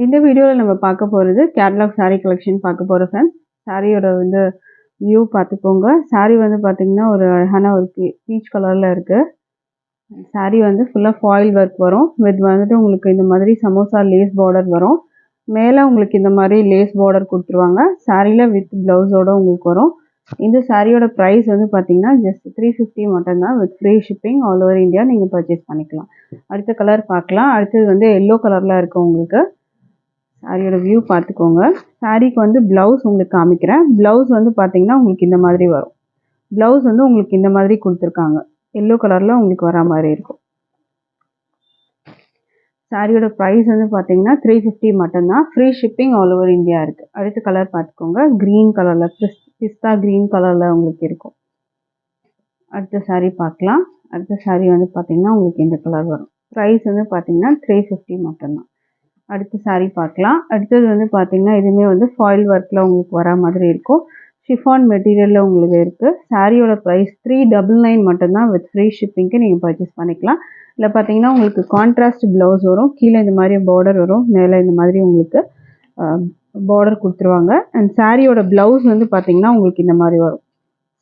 இந்த வீடியோவில் நம்ம பார்க்க போகிறது கேட்லாக் saree கலெக்ஷன் பார்க்க போகிறோம் ஃப்ரெண்ட்ஸ். சாரியோட வந்து வியூ பார்த்துக்கோங்க. saree வந்து பார்த்திங்கன்னா ஒரு அழகான ஒரு பீச் கலரில் இருக்குது. saree வந்து ஃபுல்லாக ஃபாயில் ஒர்க் வரும். வித் வந்துட்டு உங்களுக்கு இந்த மாதிரி சமோசா லேஸ் பார்டர் வரும். மேலே உங்களுக்கு இந்த மாதிரி லேஸ் பார்டர் கொடுத்துருவாங்க. சாரியில் வித் ப்ளவுஸோடு உங்களுக்கு வரும். இந்த சாரியோட ப்ரைஸ் வந்து பார்த்தீங்கன்னா ஜஸ்ட் 350 மட்டும்தான். With free shipping all over India நீங்கள் பர்ச்சேஸ் பண்ணிக்கலாம். அடுத்த கலர் பார்க்கலாம். அடுத்தது வந்து எல்லோ கலரில் இருக்கும். உங்களுக்கு சாரியோட வியூ பார்த்துக்கோங்க. சாரிக்கு வந்து ப்ளவுஸ் உங்களுக்கு காமிக்கிறேன். ப்ளவுஸ் வந்து பார்த்தீங்கன்னா உங்களுக்கு இந்த மாதிரி வரும். ப்ளவுஸ் வந்து உங்களுக்கு இந்த மாதிரி கொடுத்துருக்காங்க. எல்லோ கலரில் உங்களுக்கு வரா மாதிரி இருக்கும். சாரியோட ப்ரைஸ் வந்து பார்த்தீங்கன்னா 350 மட்டும்தான். Free shipping all over India இருக்குது. அடுத்த கலர் பார்த்துக்கோங்க. க்ரீன் கலரில் பிஸ்தா க்ரீன் கலரில் உங்களுக்கு இருக்கும். அடுத்த சாரீ பார்க்கலாம். அடுத்த சாரீ வந்து பார்த்தீங்கன்னா உங்களுக்கு இந்த கலர் வரும். ப்ரைஸ் வந்து பார்த்தீங்கன்னா 350 மட்டும்தான். அடுத்த சாரீ பார்க்கலாம். அடுத்தது வந்து பார்த்தீங்கன்னா இதுவுமே வந்து ஃபாயில் ஒர்க்கில் உங்களுக்கு வரா மாதிரி இருக்கும். ஷிஃபான் மெட்டீரியலில் உங்களுக்கு இருக்குது. சாரியோட ப்ரைஸ் 399 மட்டும்தான். வித் ஃப்ரீ ஷிப்பிங்க்கு நீங்கள் பர்ச்சேஸ் பண்ணிக்கலாம். இதில் பார்த்தீங்கன்னா உங்களுக்கு கான்ட்ராஸ்ட் ப்ளவுஸ் வரும். கீழே இந்த மாதிரி பார்டர் வரும். மேலே இந்த மாதிரி உங்களுக்கு பார்டர் கொடுத்துருவாங்க. அண்ட் சாரியோட ப்ளவுஸ் வந்து பார்த்தீங்கன்னா உங்களுக்கு இந்த மாதிரி வரும்.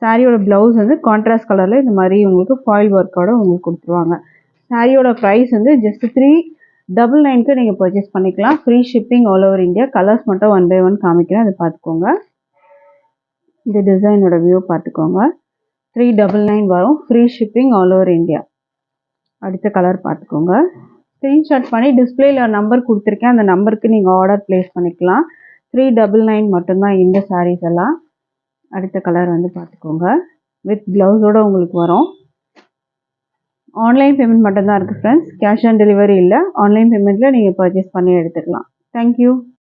சாரியோட ப்ளவுஸ் வந்து கான்ட்ராஸ்ட் கலரில் இந்த மாதிரி உங்களுக்கு ஃபாயில் ஒர்க்கோட உங்களுக்கு கொடுத்துருவாங்க. சாரியோட ப்ரைஸ் வந்து ஜஸ்ட் 399க்கு நீங்கள் பர்ச்சேஸ் பண்ணிக்கலாம். Free shipping all over India. Colours மட்டும் 1 by 1 காமிக்கிறேன். அதை பார்த்துக்கோங்க. இந்த டிசைனோட வியூ பார்த்துக்கோங்க. 399 வரும். Free shipping all over India. அடுத்த கலர் பார்த்துக்கோங்க. ஸ்க்ரீன்ஷாட் பண்ணி டிஸ்பிளேயில் நம்பர் கொடுத்துருக்கேன். அந்த நம்பருக்கு நீங்கள் ஆர்டர் ப்ளேஸ் பண்ணிக்கலாம். 399 மட்டும்தான் இந்த சாரீஸ் எல்லாம். அடுத்த கலர் வந்து பார்த்துக்கோங்க. வித் ப்ளவுஸோடு உங்களுக்கு வரும். ஆன்லைன் பேமெண்ட் மட்டும்தான் இருக்குது ஃப்ரெண்ட்ஸ். கேஷ் ஆன் டெலிவரி இல்லை. ஆன்லைன் பேமெண்ட்டில் நீங்கள் பர்ச்சேஸ் பண்ணி எடுத்துக்கலாம். தேங்க்யூ.